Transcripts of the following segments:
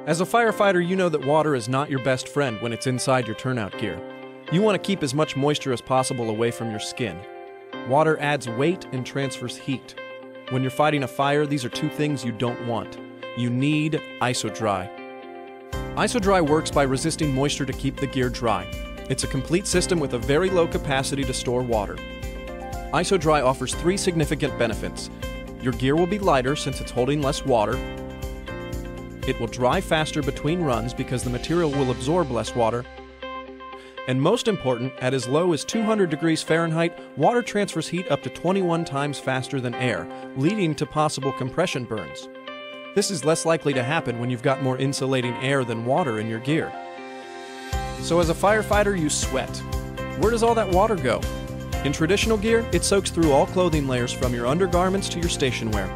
As a firefighter, you know that water is not your best friend when it's inside your turnout gear. You want to keep as much moisture as possible away from your skin. Water adds weight and transfers heat. When you're fighting a fire, these are two things you don't want. You need IsoDry. IsoDry works by resisting moisture to keep the gear dry. It's a complete system with a very low capacity to store water. IsoDry offers 3 significant benefits. Your gear will be lighter since it's holding less water. It will dry faster between runs because the material will absorb less water. And most important, at as low as 200 degrees Fahrenheit, water transfers heat up to 21 times faster than air, leading to possible compression burns. This is less likely to happen when you've got more insulating air than water in your gear. So as a firefighter, you sweat. Where does all that water go? In traditional gear, it soaks through all clothing layers from your undergarments to your station wear.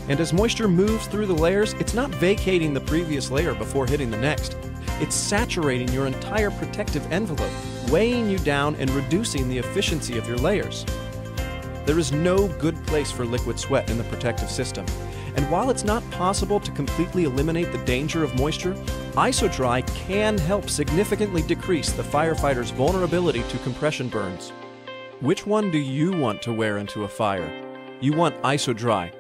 And as moisture moves through the layers, it's not vacating the previous layer before hitting the next. It's saturating your entire protective envelope, weighing you down and reducing the efficiency of your layers. There is no good place for liquid sweat in the protective system. And while it's not possible to completely eliminate the danger of moisture, IsoDry can help significantly decrease the firefighter's vulnerability to compression burns. Which one do you want to wear into a fire? You want IsoDry.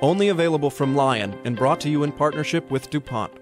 Only available from Lion and brought to you in partnership with DuPont.